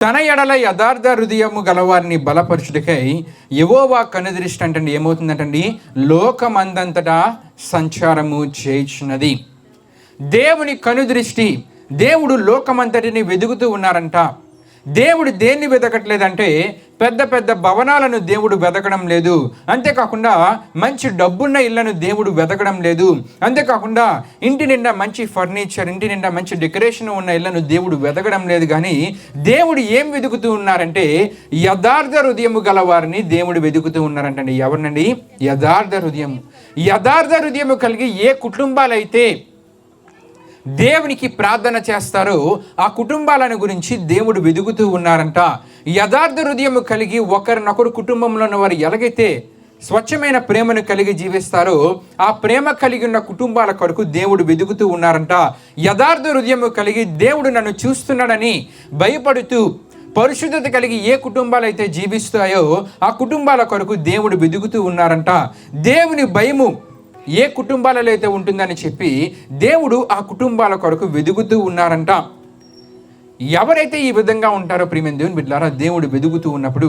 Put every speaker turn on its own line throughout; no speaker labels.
తన ఎడల యథార్థ హృదయము గలవారిని బలపరచుటకై యెహోవా కనుదృష్టి అంటే ఏమవుతుందంటండి, లోకమందంతటా సంచారము చేయుచున్నది. దేవుని కనుదృష్టి, దేవుడు లోకమంతటిని వెతుకుతూ ఉన్నారంట. దేవుడు దేన్ని వెతకట్లేదంటే పెద్ద పెద్ద భవనాలను దేవుడు వెతకడం లేదు, అంతేకాకుండా మంచి డబ్బున్న ఇళ్లను దేవుడు వెతకడం లేదు, అంతేకాకుండా ఇంటి నిండా మంచి ఫర్నిచర్, ఇంటి నిండా మంచి డెకరేషన్ ఉన్న ఇళ్లను దేవుడు వెతకడం లేదు. కానీ దేవుడు ఏం వెతుకుతూ ఉన్నారంటే యథార్థ హృదయము గల వారిని దేవుడు వెతుకుతూ ఉన్నారంటండి. ఎవరినండి? యథార్థ హృదయం. యథార్థ హృదయము కలిగి ఏ కుటుంబాలైతే దేవునికి ప్రార్థన చేస్తారో ఆ కుటుంబాలను గురించి దేవుడు వెతుకుతూ ఉన్నారంట. యథార్థ హృదయము కలిగి ఒకరినొకరు కుటుంబంలో ఉన్న వారు ఎలాగైతే స్వచ్ఛమైన ప్రేమను కలిగి జీవిస్తారో ఆ ప్రేమ కలిగి ఉన్న కుటుంబాల కొరకు దేవుడు వెతుకుతూ ఉన్నారంట. యథార్థ హృదయము కలిగి దేవుడు నన్ను చూస్తున్నాడని భయపడుతూ పరిశుద్ధత కలిగి ఏ కుటుంబాలు అయితే జీవిస్తాయో ఆ కుటుంబాల కొరకు దేవుడు వెతుకుతూ ఉన్నారంట. దేవుని భయము ఏ కుటుంబాలలో అయితే ఉంటుందని చెప్పి దేవుడు ఆ కుటుంబాల కొరకు వెతుకుతూ ఉన్నారంట. ఎవరైతే ఈ విధంగా ఉంటారో ప్రియమైన దేవుని బిడ్డలారా, దేవుడు వెతుకుతూ ఉన్నప్పుడు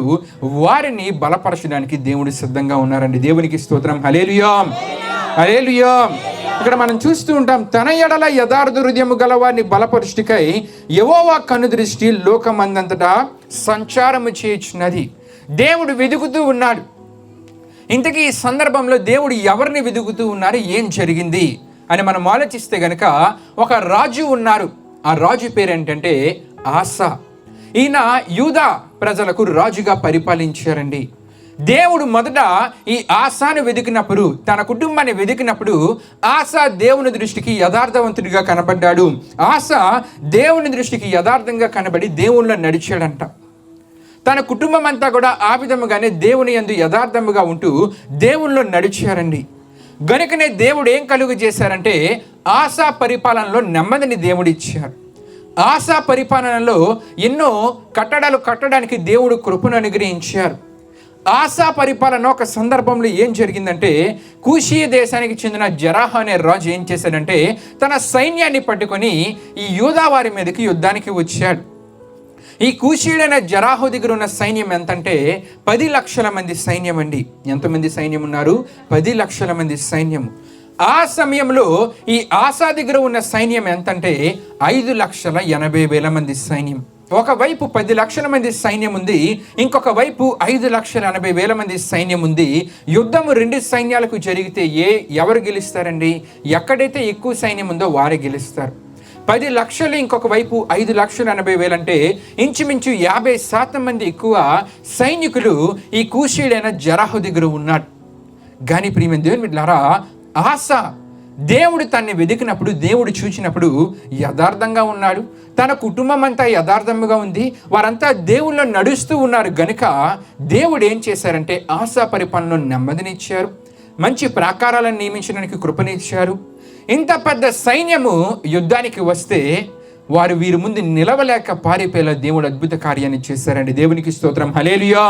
వారిని బలపరచడానికి దేవుడు సిద్ధంగా ఉన్నారండి. దేవునికి స్తోత్రం. హల్లెలూయా, హల్లెలూయా. ఇక్కడ మనం చూస్తూ ఉంటాం, తన ఎడల యథార్థ హృదయము గలవారిని బలపరచుటకై యెహోవా కనుదృష్టి లోకమందంతటా సంచారము చేయుచున్నది. దేవుడు వెతుకుతూ ఉన్నాడు. ఇంతకీ ఈ సందర్భంలో దేవుడు ఎవరిని వెతుకుతూ ఉన్నారు, ఏం జరిగింది అని మనం ఆలోచిస్తే గనక ఒక రాజు ఉన్నారు. ఆ రాజు పేరు ఏంటంటే ఆసా. ఈయన యూదా ప్రజలకు రాజుగా పరిపాలించారండి. దేవుడు మొదట ఈ ఆసాను వెతికినప్పుడు, తన కుటుంబాన్ని వెతికినప్పుడు ఆసా దేవుని దృష్టికి యథార్థవంతుడిగా కనబడ్డాడు. ఆసా దేవుని దృష్టికి యథార్థంగా కనబడి దేవుళ్ళో నడిచాడంట. తన కుటుంబం అంతా కూడా ఆ విధముగానే దేవుని యందు యథార్థముగా ఉంటూ దేవుళ్ళో నడిచారండి. గనుకనే దేవుడు ఏం కలుగు చేశారంటే ఆసా పరిపాలనలో నెమ్మదిని దేవుడు ఇచ్చారు. ఆసా పరిపాలనలో ఎన్నో కట్టడాలు కట్టడానికి దేవుడు కృపను అనుగ్రహించారు. ఆసా పరిపాలన ఒక సందర్భంలో ఏం జరిగిందంటే కూషియ దేశానికి చెందిన జరాహ అనే రాజు ఏం చేశాడంటే తన సైన్యాన్ని పట్టుకొని ఈ యూదా వారి మీదకి యుద్ధానికి వచ్చాడు. ఈ కూషీయుడైన జరాహు దగ్గర ఉన్న సైన్యం ఎంతంటే 10 లక్షల మంది సైన్యం అండి. ఎంతమంది సైన్యం ఉన్నారు? 10 లక్షల మంది సైన్యం. ఆ సమయంలో ఈ ఆసా దగ్గర ఉన్న సైన్యం ఎంతంటే 5,80,000 మంది సైన్యం. ఒకవైపు 10 లక్షల మంది సైన్యం ఉంది, ఇంకొక వైపు 5,80,000 మంది సైన్యం ఉంది. యుద్ధము 2 సైన్యాలకు జరిగితే ఎవరు గెలుస్తారండి? ఎక్కడైతే ఎక్కువ సైన్యం ఉందో వారే గెలుస్తారు. 10 లక్షలు ఇంకొక వైపు 5,80,000 అంటే ఇంచుమించు 50% మంది ఎక్కువ సైనికులు ఈ కూషీయుడైన జరాహు దగ్గర ఉన్నాడు. కానీ ప్రియమైన దేవుని బిడ్డలారా, ఆసా దేవుడు తన్ని వెతికినప్పుడు, దేవుడు చూచినప్పుడు యథార్థంగా ఉన్నాడు. తన కుటుంబం అంతా యథార్థంగా ఉంది. వారంతా దేవుళ్ళో నడుస్తూ ఉన్నారు. గనుక దేవుడు ఏం చేశారంటే ఆసా పరిపాలనలో నెమ్మదినిచ్చారు, మంచి ప్రాకారాలను నియమించడానికి కృపనిచ్చారు. ఇంత పెద్ద సైన్యము యుద్ధానికి వస్తే వారు వీరి ముందు నిలవలేక పారిపోయేలా దేవుడు అద్భుత కార్యాన్ని చేశారండి. దేవునికి స్తోత్రం. హల్లెలూయా.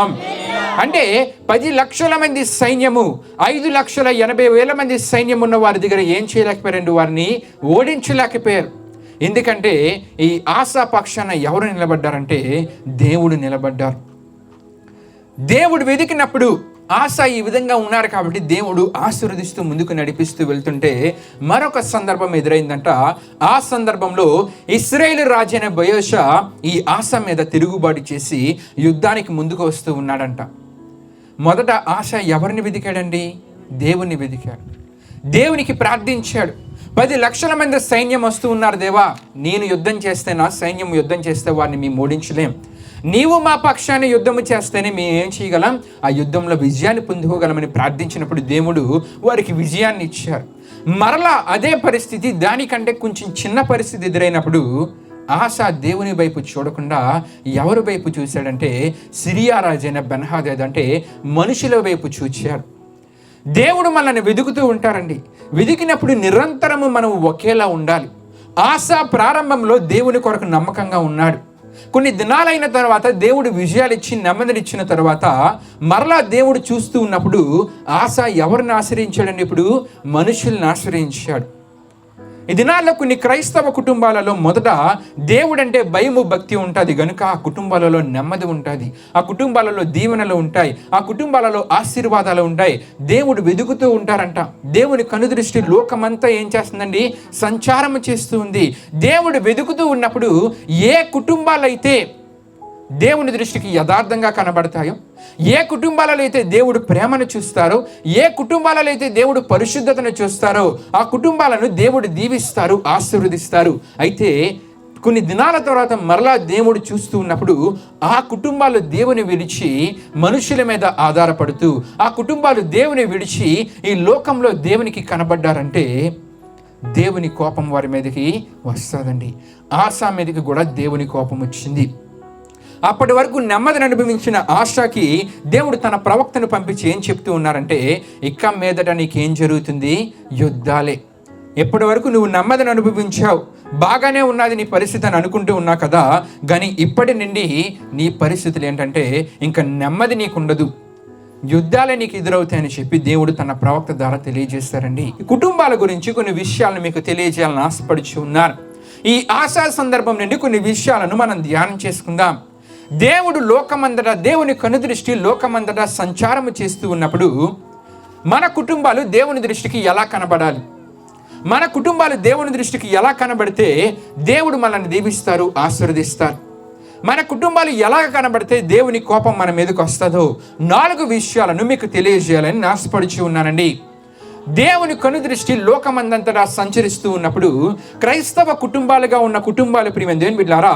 అంటే 10 లక్షల మంది సైన్యము 5,80,000 మంది సైన్యం ఉన్న వారి దగ్గర ఏం చేయలేకపోయారండి? వారిని ఓడించలేకపోయారు. ఎందుకంటే ఈ ఆసా పక్షాన ఎవరు నిలబడ్డారంటే దేవుడు నిలబడ్డారు. దేవుడు వెతికినప్పుడు ఆసా ఈ విధంగా ఉన్నారు కాబట్టి దేవుడు ఆశీర్వదిస్తూ ముందుకు నడిపిస్తూ వెళ్తుంటే మరొక సందర్భం ఎదురైందంట. ఆ సందర్భంలో ఇశ్రాయేలు రాజైన బయోషా ఈ ఆసా మీద తిరుగుబాటు చేసి యుద్ధానికి ముందుకు వస్తూ ఉన్నాడంట. మొదట ఆసా ఎవరిని వెతికాడండి? దేవుణ్ణి వెతికాడు. దేవునికి ప్రార్థించాడు. 10 లక్షల మంది సైన్యం వస్తూ ఉన్నారు, దేవా నేను యుద్ధం చేస్తే, నా సైన్యం యుద్ధం చేస్తే వారిని మేము ఓడించలేం. నీవు మా పక్షాన్ని యుద్ధము చేస్తేనే మేము ఏం చేయగలం? ఆ యుద్ధంలో విజయాన్ని పొందుకోగలమని ప్రార్థించినప్పుడు దేవుడు వారికి విజయాన్ని ఇచ్చారు. మరలా అదే పరిస్థితి, దానికంటే కొంచెం చిన్న పరిస్థితి ఎదురైనప్పుడు ఆసా దేవుని వైపు చూడకుండా ఎవరి వైపు చూశాడంటే సిరియా రాజైన బెన్హదద్ అంటే మనుషుల వైపు చూచాడు. దేవుడు మనల్ని వెతుకుతూ ఉంటారండి. వెతికినప్పుడు నిరంతరము మనం ఒకేలా ఉండాలి. ఆసా ప్రారంభంలో దేవుని కొరకు నమ్మకంగా ఉన్నాడు. కొన్ని దినాలైన తర్వాత దేవుడు విజయాలు ఇచ్చి నెమ్మదినిచ్చిన తర్వాత మరలా దేవుడు చూస్తూ ఉన్నప్పుడు ఆసా ఎవరిని ఆశ్రయించాడండి? ఇప్పుడు మనుషుల్ని ఆశ్రయించాడు. ఈ దినాల్లో కొన్ని క్రైస్తవ కుటుంబాలలో మొదట దేవుడంటే భయము భక్తి ఉంటుంది కనుక ఆ కుటుంబాలలో నెమ్మది ఉంటుంది, ఆ కుటుంబాలలో దీవెనలు ఉంటాయి, ఆ కుటుంబాలలో ఆశీర్వాదాలు ఉంటాయి. దేవుడు వెతుకుతూ ఉంటారంట. దేవుని కనుదృష్టి లోకమంతా ఏం చేస్తుందండి? సంచారం చేస్తూ ఉంది. దేవుడు వెతుకుతూ ఉన్నప్పుడు ఏ కుటుంబాలైతే దేవుని దృష్టికి యథార్థంగా కనబడతాయో, ఏ కుటుంబాలలో అయితే దేవుడు ప్రేమను చూస్తారో, ఏ కుటుంబాలలో అయితే దేవుడు పరిశుద్ధతను చూస్తారో, ఆ కుటుంబాలను దేవుడు దీవిస్తారు, ఆశీర్వదిస్తారు. అయితే కొన్ని దినాల తర్వాత మరలా దేవుడు చూస్తూ ఉన్నప్పుడు ఆ కుటుంబాలు దేవుని విడిచి మనుషుల మీద ఆధారపడుతూ, ఆ కుటుంబాలు దేవుని విడిచి ఈ లోకంలో దేవునికి కనబడ్డారంటే దేవుని కోపం వారి మీదకి వస్తుందండి. ఆశా మీదకి కూడా దేవుని కోపం వచ్చింది. అప్పటి వరకు నెమ్మదిని అనుభవించిన ఆశాకి దేవుడు తన ప్రవక్తను పంపించి ఏం చెప్తూ ఉన్నారంటే, ఇక మీదట నీకేం జరుగుతుంది? యుద్ధాలే. ఎప్పటి వరకు నువ్వు నెమ్మదిని అనుభవించావు, బాగానే ఉన్నది నీ పరిస్థితి అని అనుకుంటూ ఉన్నా కదా, కానీ ఇప్పటి నుండి నీ పరిస్థితులు ఏంటంటే ఇంకా నెమ్మది నీకుండదు, యుద్ధాలే నీకు ఎదురవుతాయని చెప్పి దేవుడు తన ప్రవక్త ద్వారా తెలియజేస్తారండి. కుటుంబాల గురించి కొన్ని విషయాలను మీకు తెలియజేయాలని ఆశపడుచు ఉన్నారు. ఈ ఆశా సందర్భం నుండి కొన్ని విషయాలను మనం ధ్యానం చేసుకుందాం. దేవుడు లోకమంతటా, దేవుని కనుదృష్టి లోకమంతటా సంచారము చేస్తూ ఉన్నప్పుడు మన కుటుంబాలు దేవుని దృష్టికి ఎలా కనబడాలి? మన కుటుంబాలు దేవుని దృష్టికి ఎలా కనబడితే దేవుడు మనల్ని దీవిస్తారు, ఆశీర్వదిస్తారు? మన కుటుంబాలు ఎలా కనబడితే దేవుని కోపం మన మీదకి వస్తుందో 4 విషయాలను మీకు తెలియజేయాలని ఆశపడుచు ఉన్నానండి. దేవుని కనుదృష్టి లోకమందంతటా సంచరిస్తూ ఉన్నప్పుడు క్రైస్తవ కుటుంబాలుగా ఉన్న కుటుంబాలు ప్రియమైన దేవుని బిడ్డలారా,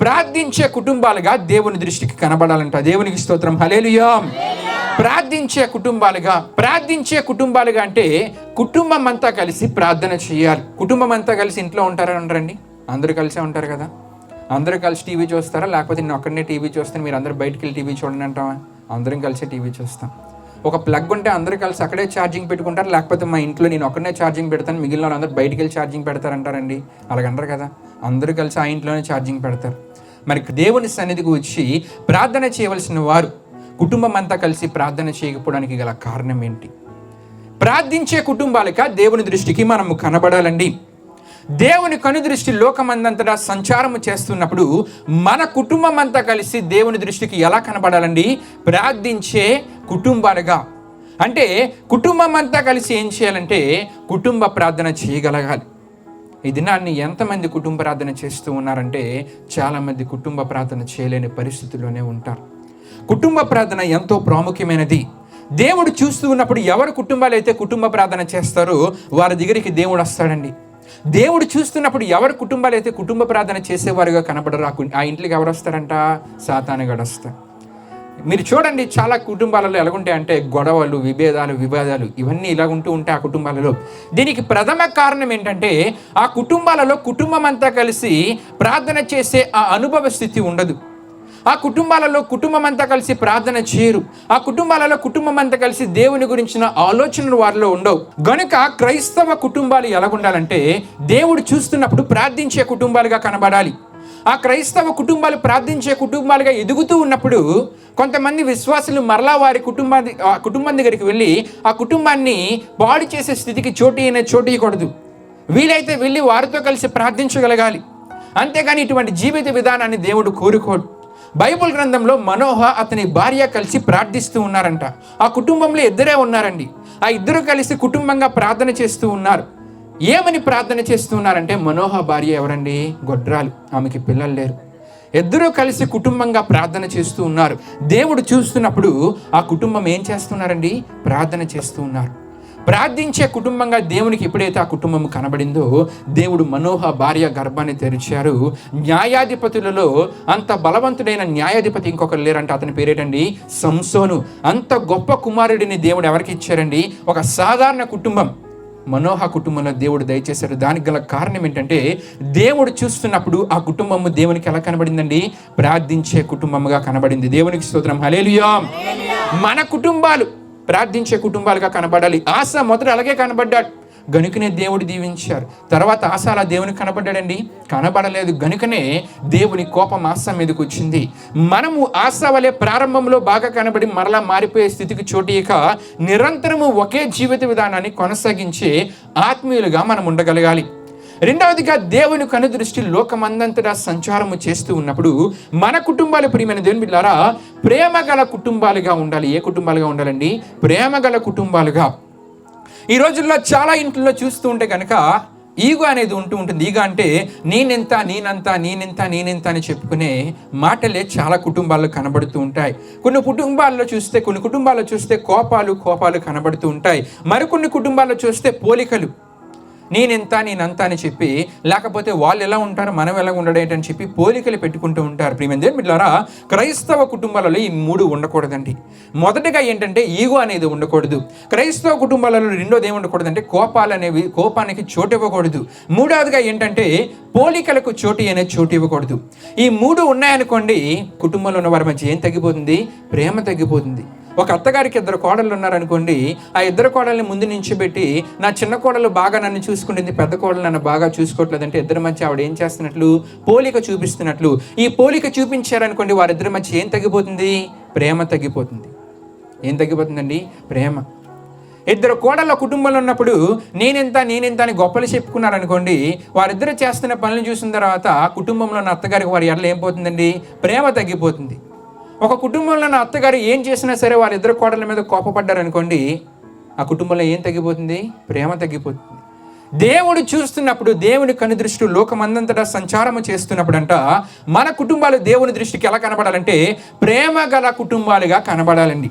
ప్రార్థించే కుటుంబాలుగా దేవుని దృష్టికి కనబడాలంట. దేవునికి స్తోత్రం, హల్లెలూయా. ప్రార్థించే కుటుంబాలుగా అంటే కుటుంబం అంతా కలిసి ప్రార్థన చేయాలి. కుటుంబం అంతా కలిసి ఇంట్లో ఉంటారండి, అందరూ కలిసే ఉంటారు కదా. అందరూ కలిసి టీవీ చూస్తారా? లేకపోతే నేను ఒక్కడనే టీవీ చూస్తాను, మీరు అందరూ బయటికి వెళ్ళి టీవీ చూడండి అంటావా? అందరం కలిసి టీవీ చూస్తాం. ఒక ప్లగ్ ఉంటే అందరూ కలిసి అక్కడే ఛార్జింగ్ పెట్టుకుంటారు, లేకపోతే మా ఇంట్లో నేను ఒక్కడనే ఛార్జింగ్ పెడతాను, మిగిలిన వాళ్ళు అందరూ బయటికి వెళ్ళి ఛార్జింగ్ పెడతారంటారండి. అలాగంటారు కదా. అందరూ కలిసి ఆ ఇంట్లోనే ఛార్జింగ్ పెడతారు. మరి దేవుని సన్నిధికి వచ్చి ప్రార్థన చేయవలసిన వారు కుటుంబం అంతా కలిసి ప్రార్థన చేయకపోవడానికి గల కారణం ఏంటి? ప్రార్థించే కుటుంబాలుగా దేవుని దృష్టికి మనము కనబడాలండి. దేవుని కనుదృష్టి లోకమందంతటా సంచారము చేస్తున్నప్పుడు మన కుటుంబం అంతా కలిసి దేవుని దృష్టికి ఎలా కనబడాలండి? ప్రార్థించే కుటుంబాలుగా. అంటే కుటుంబం అంతా కలిసి ఏం చేయాలంటే కుటుంబ ప్రార్థన చేయగలగాలి. ఈ దినాన్ని ఎంతమంది కుటుంబ ప్రార్థన చేస్తూ ఉన్నారంటే చాలామంది కుటుంబ ప్రార్థన చేయలేని పరిస్థితుల్లోనే ఉంటారు. కుటుంబ ప్రార్థన ఎంతో ప్రాముఖ్యమైనది. దేవుడు చూస్తూ ఉన్నప్పుడు ఎవరు కుటుంబాలు అయితే కుటుంబ ప్రార్థన చేస్తారో వారి దగ్గరికి దేవుడు వస్తాడండి. దేవుడు చూస్తున్నప్పుడు ఎవరి కుటుంబాలు అయితే కుటుంబ ప్రార్థన చేసేవారుగా కనబడరు ఆ ఇంట్లోకి ఎవరు వస్తారంట? సాతానుగాడు వస్తారు. మీరు చూడండి, చాలా కుటుంబాలలో ఎలాగుంటాయి అంటే గొడవలు, విభేదాలు ఇవన్నీ ఇలాగుంటూ ఉంటాయి ఆ కుటుంబాలలో. దీనికి ప్రథమ కారణం ఏంటంటే ఆ కుటుంబాలలో కుటుంబం అంతా కలిసి ప్రార్థన చేసే ఆ అనుభవ స్థితి ఉండదు. ఆ కుటుంబాలలో కుటుంబం అంతా కలిసి ప్రార్థన చేయరు. ఆ కుటుంబాలలో కుటుంబం అంతా కలిసి దేవుని గురించిన ఆలోచనలు వారిలో ఉండవు. గనుక క్రైస్తవ కుటుంబాలు ఎలాగుండాలంటే దేవుడు చూస్తున్నప్పుడు ప్రార్థించే కుటుంబాలుగా కనబడాలి. ఆ క్రైస్తవ కుటుంబాలు ప్రార్థించే కుటుంబాలుగా ఎదుగుతూ ఉన్నప్పుడు కొంతమంది విశ్వాసులు మరలా వారి కుటుంబం దగ్గరికి వెళ్ళి ఆ కుటుంబాన్ని పాడు చేసే స్థితికి చోటీయకూడదు. వీలైతే వెళ్ళి వారితో కలిసి ప్రార్థించగలగాలి. అంతేగాని ఇటువంటి జీవిత విధానాన్ని దేవుడు కోరుకోడు. బైబిల్ గ్రంథంలో మనోహ అతని భార్య కలిసి ప్రార్థిస్తూ ఉన్నారంట. ఆ కుటుంబంలో ఇద్దరే ఉన్నారండి. ఆ ఇద్దరు కలిసి కుటుంబంగా ప్రార్థన చేస్తూ ఉన్నారు. ఏమని ప్రార్థన చేస్తూ ఉన్నారంటే మనోహ భార్య ఎవరండి? గొడ్రాలు, ఆమెకి పిల్లలు లేరు. ఇద్దరూ కలిసి కుటుంబంగా ప్రార్థన చేస్తూ ఉన్నారు. దేవుడు చూస్తున్నప్పుడు ఆ కుటుంబం ఏం చేస్తున్నారండి? ప్రార్థన చేస్తూ ఉన్నారు. ప్రార్థించే కుటుంబంగా దేవునికి ఎప్పుడైతే ఆ కుటుంబం కనబడిందో దేవుడు మనోహ భార్య గర్భాన్ని తెరిచారు. న్యాయాధిపతులలో అంత బలవంతుడైన న్యాయాధిపతి ఇంకొకరు లేరంట. అతని పేరేటండి? సంసోను. అంత గొప్ప కుమారుడిని దేవుడు ఎవరికి ఇచ్చారండి? ఒక సాధారణ కుటుంబం మనోహ కుటుంబంలో దేవుడు దయచేశారు. దానికి గల కారణం ఏంటంటే దేవుడు చూస్తున్నప్పుడు ఆ కుటుంబము దేవునికి ఎలా కనబడిందండి? ప్రార్థించే కుటుంబముగా కనబడింది. దేవునికి స్తోత్రం, హల్లెలూయా. మన కుటుంబాలు ప్రార్థించే కుటుంబాలుగా కనబడాలి. ఆశ మొదట అలాగే కనబడ్డాడు, గనుకనే దేవుడు దీవించారు. తర్వాత ఆశ అలా దేవునికి కనబడ్డాడండి? కనబడలేదు. గనుకనే దేవుని కోపం ఆశ మీదకి వచ్చింది. మనము ఆశ వలె ప్రారంభంలో బాగా కనబడి మరలా మారిపోయే స్థితికి చోటీయక నిరంతరము ఒకే జీవిత విధానాన్ని కొనసాగించే ఆత్మీయులుగా మనం ఉండగలగాలి. రెండవదిగా దేవుని కనుదృష్టి లోకమందంతటా సంచారము చేస్తూ ఉన్నప్పుడు మన కుటుంబాలు, ప్రియమైన దేవుని బిడ్డలారా, ప్రేమ గల కుటుంబాలుగా ఉండాలి. ఏ కుటుంబాలుగా ఉండాలండి? ప్రేమ గల కుటుంబాలుగా. ఈ రోజుల్లో చాలా ఇంట్లో చూస్తూ ఉంటే కనుక ఈగో అనేది ఉంటుంది. ఈగో అంటే నేనెంత నేనెంత అని చెప్పుకునే మాటలే చాలా కుటుంబాల్లో కనబడుతూ ఉంటాయి. కొన్ని కుటుంబాల్లో చూస్తే కోపాలు కనబడుతూ ఉంటాయి. మరికొన్ని కుటుంబాల్లో చూస్తే పోలికలు, నేనంతా అని చెప్పి, లేకపోతే వాళ్ళు ఎలా ఉంటారో మనం ఎలా ఉండడేంటని చెప్పి పోలికలు పెట్టుకుంటూ ఉంటారు. ప్రియమైన దేవుని బిడ్డలారా, క్రైస్తవ కుటుంబాలలో ఈ మూడు ఉండకూడదండి. మొదటిగా ఏంటంటే ఈగో అనేది ఉండకూడదు. క్రైస్తవ కుటుంబాలలో రెండోది ఏమి ఉండకూడదంటే కోపానికి చోటు ఇవ్వకూడదు. మూడవదిగా ఏంటంటే పోలికలకు చోటు ఇవ్వకూడదు. ఈ మూడు ఉన్నాయనుకోండి, కుటుంబంలో ఉన్న వారి మధ్య ఏం తగ్గిపోతుంది? ప్రేమ తగ్గిపోతుంది. ఒక అత్తగారికి 2 కోడళ్ళు ఉన్నారనుకోండి, ఆ 2 కోడల్ని ముందు నించోబెట్టి, నా చిన్న కోడలు బాగా నన్ను చూసుకుంటుంది, పెద్ద కోడలు నన్ను బాగా చూసుకోవట్లేదంటే ఇద్దరి మధ్య ఆవిడ ఏం చేస్తున్నట్లు? పోలిక చూపిస్తున్నట్లు. ఈ పోలిక చూపించారనుకోండి, వారిద్దరి మధ్య ఏం తగ్గిపోతుంది? ప్రేమ తగ్గిపోతుంది. ఏం తగ్గిపోతుందండి? ప్రేమ. 2 కోడళ్ళ కుటుంబంలో ఉన్నప్పుడు నేనెంత అని గొప్పలు చెప్పుకున్నారనుకోండి, వారిద్దరు చేస్తున్న పనులు చూసిన తర్వాత కుటుంబంలో ఉన్న అత్తగారికి వారి ఎడల ఏం పోతుందండి? ప్రేమ తగ్గిపోతుంది. ఒక కుటుంబంలో నా అత్తగారు ఏం చేసినా సరే వారిద్దరు కోడళ్ళ మీద కోపపడ్డారనుకోండి, ఆ కుటుంబంలో ఏం తగ్గిపోతుంది? ప్రేమ తగ్గిపోతుంది. దేవుడు చూస్తున్నప్పుడు, దేవుని కనుదృష్టి లోకమందంతటా సంచారము చేస్తున్నప్పుడంట మన కుటుంబాలు దేవుని దృష్టికి ఎలా కనబడాలంటే ప్రేమ గల కుటుంబాలుగా కనబడాలండి.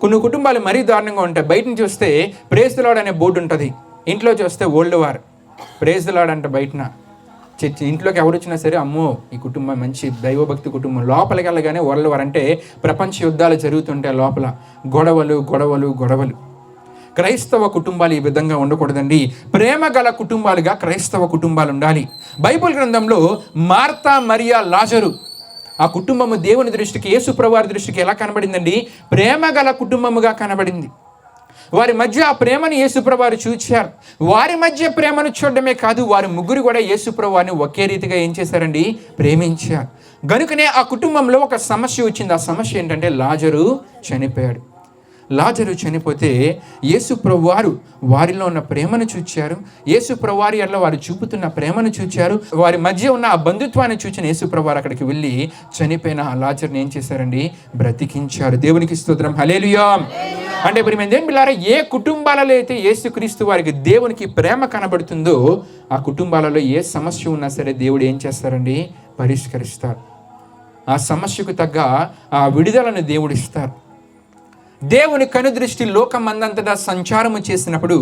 కొన్ని కుటుంబాలు మరీ దారుణంగా ఉంటాయి. బయటని చూస్తే ప్రైజ్ ది లార్డ్ అనే బోర్డు ఉంటుంది, ఇంట్లో చూస్తే old war praise the Lord అంట. బయటన చర్చి ఇంట్లోకి ఎవరు వచ్చినా సరే, అమ్మో ఈ కుటుంబం మంచి దైవభక్తి కుటుంబం. లోపలికి వెళ్ళగానే వరల్డ్ వార్ అంటే ప్రపంచ యుద్ధాలు జరుగుతుంటాయి, లోపల గొడవలు. క్రైస్తవ కుటుంబాలు ఈ విధంగా ఉండకూడదండి. ప్రేమ గల కుటుంబాలుగా క్రైస్తవ కుటుంబాలు ఉండాలి. బైబిల్ గ్రంథంలో మార్తా, మరియా, లాజరు ఆ కుటుంబము దేవుని దృష్టికి, యేసుప్రభువారి దృష్టికి ఎలా కనబడిందండి? ప్రేమ గల కుటుంబముగా కనబడింది. వారి మధ్య ఆ ప్రేమను యేసుప్రభువారు చూచారు. వారి మధ్య ప్రేమను చూడడమే కాదు, వారి ముగ్గురు కూడా యేసుప్రభువారిని ఒకే రీతిగా ఏం చేశారండి? ప్రేమించారు. గనుకనే ఆ కుటుంబంలో ఒక సమస్య వచ్చింది. ఆ సమస్య ఏంటంటే లాజరు చనిపోయాడు. లాజరు చనిపోతే యేసుప్రభువారు వారిలో ఉన్న ప్రేమను చూచారు. యేసుప్రభువారి ఎడల వారు చూపుతున్న ప్రేమను చూచారు. వారి మధ్య ఉన్న ఆ బంధుత్వాన్ని చూచిన యేసుప్రభువారు అక్కడికి వెళ్ళి చనిపోయిన ఆ లాజరుని ఏం చేశారండి? బ్రతికించారు. దేవునికి స్తోత్రం, హల్లెలూయా. అంటే ప్రియమైన దేవుని బిడ్డలారా, ఏ కుటుంబాలలో అయితే యేసుక్రీస్తు వారికి దేవునికి ప్రేమ కనబడుతుందో ఆ కుటుంబాలలో ఏ సమస్య ఉన్నా సరే దేవుడు ఏం చేస్తారండి? పరిష్కరిస్తారు. ఆ సమస్యకు తగ్గ ఆ విడుదలను దేవుడు ఇస్తారు. దేవుని కనుదృష్టి లోకమందంతటా సంచారము చేసినప్పుడు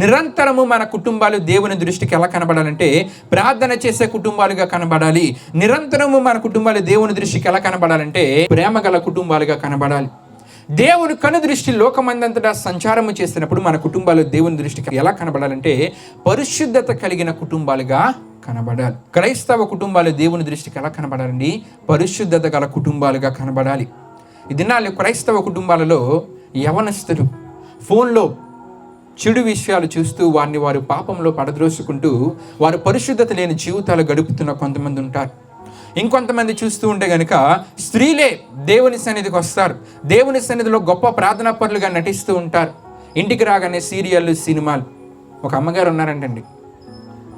నిరంతరము మన కుటుంబాలు దేవుని దృష్టికి ఎలా కనబడాలంటే ప్రార్థన చేసే కుటుంబాలుగా కనబడాలి. నిరంతరము మన కుటుంబాలు దేవుని దృష్టికి ఎలా కనబడాలంటే ప్రేమ గల కుటుంబాలుగా కనబడాలి. దేవుని కనుదృష్టి లోకమందంతటా సంచారము చేసినప్పుడు మన కుటుంబాలు దేవుని దృష్టికి ఎలా కనబడాలంటే పరిశుద్ధత కలిగిన కుటుంబాలుగా కనబడాలి. క్రైస్తవ కుటుంబాలు దేవుని దృష్టికి ఎలా కనబడాలండి? పరిశుద్ధత గల కుటుంబాలుగా కనబడాలి. ఈ దినాల్లో క్రైస్తవ కుటుంబాలలో యవనస్తులు ఫోన్లో చెడు విషయాలు చూస్తూ వారు పాపంలో పడద్రోసుకుంటూ వారు పరిశుద్ధత లేని జీవితాలు గడుపుతున్న కొంతమంది ఉంటారు. ఇంకొంతమంది చూస్తూ ఉంటే గనుక స్త్రీలే దేవుని సన్నిధికి వస్తారు. దేవుని సన్నిధిలో గొప్ప ప్రార్థనా పరులుగా నటిస్తూ ఉంటారు. ఇంటికి రాగానే సీరియళ్ళు, సినిమాలు. ఒక అమ్మగారు ఉన్నారంటండి,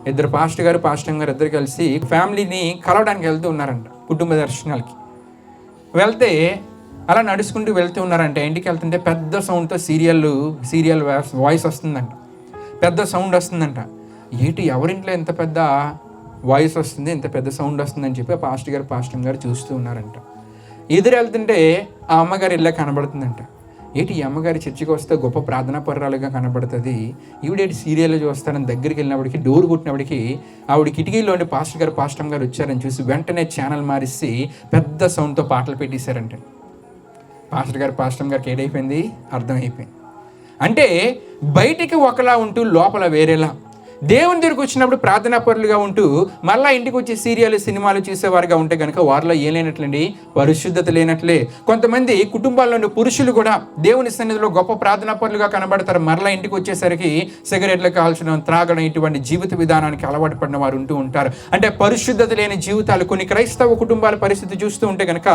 2 పాస్టర్ గారు ఇద్దరు కలిసి ఫ్యామిలీని కలవడానికి వెళ్తూ ఉన్నారంట కుటుంబ దర్శనాలకి. వెళ్తే అలా నడుచుకుంటూ వెళ్తూ ఉన్నారంటే ఇంటికి వెళ్తుంటే పెద్ద సౌండ్తో సీరియల్ వాయిస్ వస్తుందంట, పెద్ద సౌండ్ వస్తుందంట. ఎవరింట్లో ఎంత పెద్ద వాయిస్ వస్తుంది, ఎంత పెద్ద సౌండ్ వస్తుందని చెప్పి పాస్టర్ గారు చూస్తూ ఉన్నారంట. ఎదురు వెళ్తుంటే ఆ అమ్మగారు ఇళ్ళ కనబడుతుందంట. ఈ అమ్మగారి చర్చికి వస్తే గొప్ప ప్రార్థనా పర్రాలుగా కనబడుతుంది, ఈవిడేటి సీరియల్ చూస్తారని దగ్గరికి వెళ్ళినప్పటికీ డోర్ కొట్టినప్పటికీ ఆవిడ కిటికీలోని పాస్టర్ గారు వచ్చారని చూసి వెంటనే ఛానల్ మారిసి పెద్ద సౌండ్తో పాటలు పెట్టేశారంట. పాస్టర్ గారికి ఏడైపోయింది? అర్థమైపోయింది. అంటే బయటికి ఒకలా ఉంటూ లోపల వేరేలా. దేవుని దగ్గరికి వచ్చినప్పుడు ప్రార్థనా పరులుగా ఉంటూ మళ్ళీ ఇంటికి వచ్చి సీరియల్, సినిమాలు చూసేవారుగా ఉంటే కనుక వారిలో ఏం లేనట్లండి? పరిశుద్ధత లేనట్లే. కొంతమంది కుటుంబాల్లోని పురుషులు కూడా దేవుని సన్నిధిలో గొప్ప ప్రార్థనా పరులుగా కనబడతారు. మరలా ఇంటికి వచ్చేసరికి సిగరెట్లు కాల్చడం, త్రాగడం, ఇటువంటి జీవిత విధానానికి అలవాటు పడిన వారు ఉంటూ ఉంటారు. అంటే పరిశుద్ధత లేని జీవితాలు. కొన్ని క్రైస్తవ కుటుంబాల పరిస్థితి చూస్తూ ఉంటే కనుక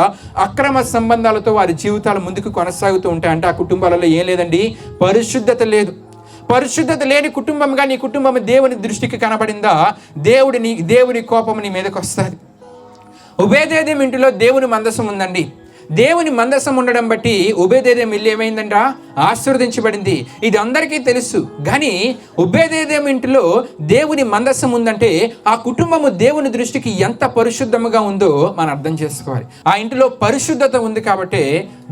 అక్రమ సంబంధాలతో వారి జీవితాలు ముందుకు కొనసాగుతూ ఉంటాయి. అంటే ఆ కుటుంబాలలో ఏం లేదండి? పరిశుద్ధత లేదు. పరిశుద్ధత లేని కుటుంబంగా నీ కుటుంబం దేవుని దృష్టికి కనబడిందా, దేవుని కోపం నీ మీదకి వస్తుంది. ఒబేదేదోము ఇంటిలో దేవుని మందసం ఉందండి. దేవుని మందసం ఉండడం బట్టి ఒబేదేదోము ఇల్లు ఏమైందంట, ఆశీర్వదించబడింది. ఇది అందరికీ తెలుసు. కానీ ఒబేదేదోము ఇంటిలో దేవుని మందసం ఉందంటే ఆ కుటుంబము దేవుని దృష్టికి ఎంత పరిశుద్ధముగా ఉందో మనం అర్థం చేసుకోవాలి. ఆ ఇంటిలో పరిశుద్ధత ఉంది కాబట్టి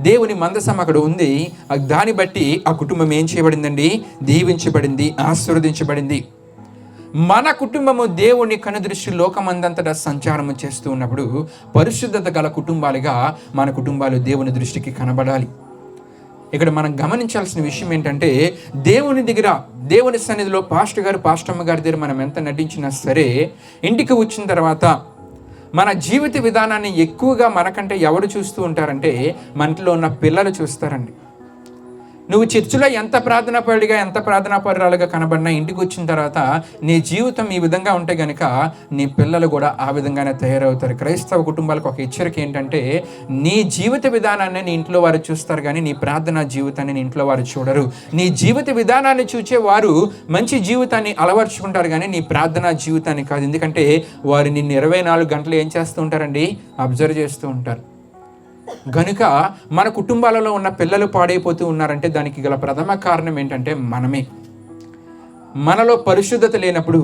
దేవుని మందసం అక్కడ ఉంది. దాన్ని బట్టి ఆ కుటుంబం ఏం చేయబడిందండి, దీవించబడింది, ఆశీర్వదించబడింది. మన కుటుంబము దేవుని కనుదృష్టి లోకమందంతటా సంచారము చేస్తూ ఉన్నప్పుడు పరిశుద్ధత గల కుటుంబాలుగా మన కుటుంబాలు దేవుని దృష్టికి కనబడాలి. ఇక్కడ మనం గమనించాల్సిన విషయం ఏంటంటే, దేవుని దగ్గర, దేవుని సన్నిధిలో పాస్టమ్మ గారి దగ్గర మనం ఎంత నటించినా సరే, ఇంటికి వచ్చిన తర్వాత మన జీవిత విధానాన్ని ఎక్కువగా మనకంటే ఎవరు చూస్తూ ఉంటారంటే మన ఇంట్లో ఉన్న పిల్లలు చూస్తారండి. నువ్వు చర్చిలో ఎంత ప్రార్థనాపరుడిగా, ఎంత ప్రార్థనాపరురాలుగా కనబడినా ఇంటికి వచ్చిన తర్వాత నీ జీవితం ఈ విధంగా ఉంటే కనుక నీ పిల్లలు కూడా ఆ విధంగానే తయారవుతారు. క్రైస్తవ కుటుంబాలకు ఒక హెచ్చరిక ఏంటంటే, నీ జీవిత విధానాన్ని నీ ఇంట్లో వారు చూస్తారు కానీ నీ ప్రార్థనా జీవితాన్ని నీ ఇంట్లో వారు చూడరు. నీ జీవిత విధానాన్ని చూచే వారు మంచి జీవితాన్ని అలవర్చుకుంటారు కానీ నీ ప్రార్థనా జీవితాన్ని కాదు. ఎందుకంటే వారు నిన్ను 24 గంటలు ఏం చేస్తూ ఉంటారండి, అబ్జర్వ్ చేస్తూ ఉంటారు. గనుక మన కుటుంబాలలో ఉన్న పిల్లలు పాడైపోతూ ఉన్నారంటే దానికి గల ప్రథమ కారణం ఏంటంటే మనమే. మనలో పరిశుద్ధత లేనప్పుడు,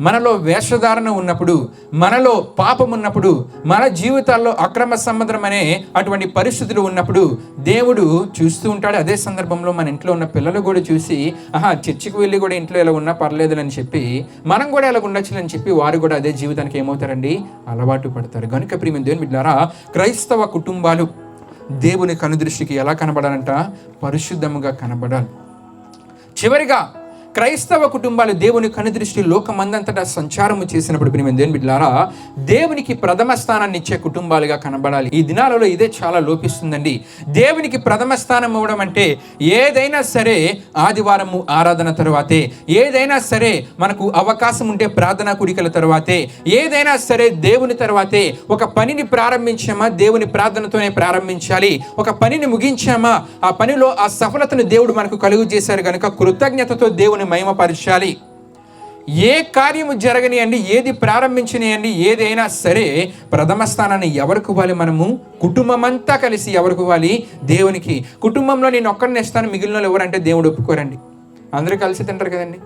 మనలో వేషధారణ ఉన్నప్పుడు, మనలో పాపం ఉన్నప్పుడు, మన జీవితాల్లో అక్రమ సంబంధం అనే అటువంటి పరిస్థితులు ఉన్నప్పుడు దేవుడు చూస్తూ ఉంటాడు. అదే సందర్భంలో మన ఇంట్లో ఉన్న పిల్లలు కూడా చూసి, చర్చికి వెళ్ళి కూడా ఇంట్లో ఎలా ఉన్నా పర్లేదు అని చెప్పి, మనం కూడా ఎలా ఉండొచ్చు అని చెప్పి వారు కూడా అదే జీవితానికి ఏమవుతారండి, అలవాటు పడతారు. కనుక ప్రియమైన దేవుని బిడ్డలారా, క్రైస్తవ కుటుంబాలు దేవుని కనుదృష్టికి ఎలా కనబడాలంట, పరిశుద్ధముగా కనబడాలి. చివరిగా క్రైస్తవ కుటుంబాలు దేవుని కనుదృష్టి లోకమందంతటా సంచారము చేసినప్పుడు ప్రియమైన దేవుని బిడ్డలారా, దేవునికి ప్రథమ స్థానాన్ని ఇచ్చే కుటుంబాలుగా కనబడాలి. ఈ దినాలలో ఇదే చాలా లోపిస్తుందండి. దేవునికి ప్రథమ స్థానం ఇవ్వడం అంటే ఏదైనా సరే ఆదివారము ఆరాధన తర్వాతే, ఏదైనా సరే మనకు అవకాశం ఉంటే ప్రార్థనా కూడికల తర్వాతే, ఏదైనా సరే దేవుని తర్వాతే. ఒక పనిని ప్రారంభించామా దేవుని ప్రార్థనతోనే ప్రారంభించాలి. ఒక పనిని ముగించామా ఆ పనిలో ఆ సఫలతను దేవుడు మనకు కలుగు చేశారు కనుక కృతజ్ఞతతో దేవుని మహిమపరచాలి. ఏ కార్యము జరగనియండి, ఏది ప్రారంభించనియండి, ఏదైనా సరే ప్రథమ స్థానాన్ని ఎవరికి ఇవ్వాలి, మనము కుటుంబం అంతా కలిసి ఎవరికి ఇవ్వాలి, దేవునికి. కుటుంబంలో నేను ఒక్కడిని ఇస్తాను, మిగిలిన వాళ్ళు ఎవరంటే దేవుడు ఒప్పుకోరండి. అందరూ కలిసి తింటారు కదండి.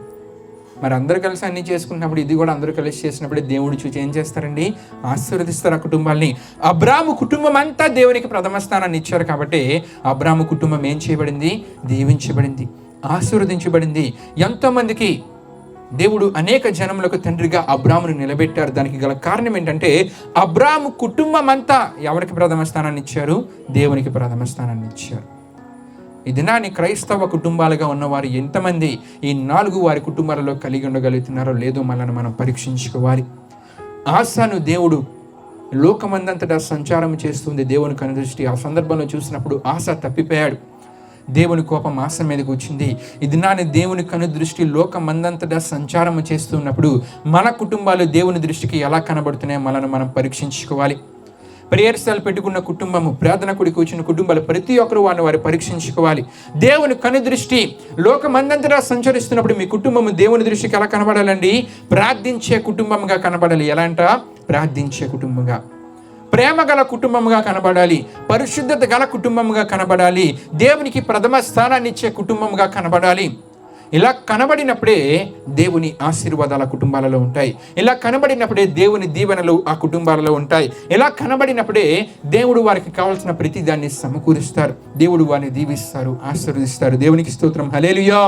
మరి అందరూ కలిసి అన్నీ చేసుకున్నప్పుడు ఇది కూడా అందరూ కలిసి చేసినప్పుడు దేవుడు చూసి ఏం చేస్తారండి, ఆశీర్వదిస్తారు ఆ కుటుంబాల్ని. అబ్రాము కుటుంబం అంతా దేవునికి ప్రథమ స్థానాన్ని ఇచ్చారు కాబట్టి అబ్రాము కుటుంబం ఏం చేయబడింది, దీవించబడింది, ఆశీర్వదించబడింది. ఎంతోమందికి దేవుడు అనేక జనములకు తండ్రిగా అబ్రామును నిలబెట్టారు. దానికి గల కారణం ఏంటంటే అబ్రాము కుటుంబం అంతా ఎవరికి ప్రథమ స్థానాన్ని ఇచ్చారు, దేవునికి ప్రథమ స్థానాన్ని ఇచ్చారు. ఈ దినాన్ని క్రైస్తవ కుటుంబాలుగా ఉన్నవారు ఎంతమంది ఈ 4 వారి కుటుంబాలలో కలిగి ఉండగలుగుతున్నారో లేదో మనల్ని మనం పరీక్షించుకోవాలి. ఆశను దేవుడు లోకమందంతటా సంచారం చేస్తుంది దేవుని కనుదృష్టి. ఆ సందర్భంలో చూసినప్పుడు ఆశ తప్పిపోయాడు. దేవుని కోపం ఆశ మీదకి వచ్చింది. ఈ దినాన్ని దేవుని కనుదృష్టి లోకమందంతటా సంచారం చేస్తున్నప్పుడు మన కుటుంబాలు దేవుని దృష్టికి ఎలా కనబడుతున్నాయో మనల్ని మనం పరీక్షించుకోవాలి. ప్రేయర్ సెల్ పెట్టుకున్న కుటుంబము, ప్రార్థన కూడికి వచ్చిన కుటుంబాలు ప్రతి ఒక్కరు వారు పరీక్షించుకోవాలి. దేవుని కనుదృష్టి లోకమందంతటా సంచరిస్తున్నప్పుడు మీ కుటుంబము దేవుని దృష్టికి ఎలా కనబడాలండి, ప్రార్థించే కుటుంబంగా కనబడాలి. ఎలా అంట, ప్రార్థించే కుటుంబంగా, ప్రేమ గల కుటుంబంగా కనబడాలి, పరిశుద్ధత గల కుటుంబంగా కనబడాలి, దేవునికి ప్రథమ స్థానాన్ని ఇచ్చే కుటుంబంగా కనబడాలి. ఇలా కనబడినప్పుడే దేవుని ఆశీర్వాదాల కుటుంబాలలో ఉంటాయి. ఇలా కనబడినప్పుడే దేవుని దీవెనలు ఆ కుటుంబాలలో ఉంటాయి. ఇలా కనబడినప్పుడే దేవుడు వారికి కావాల్సిన ప్రతి దాన్ని సమకూరుస్తారు. దేవుడు వారిని దీవిస్తారు, ఆశీర్వదిస్తారు. దేవునికి స్తోత్రం. హల్లెలూయా.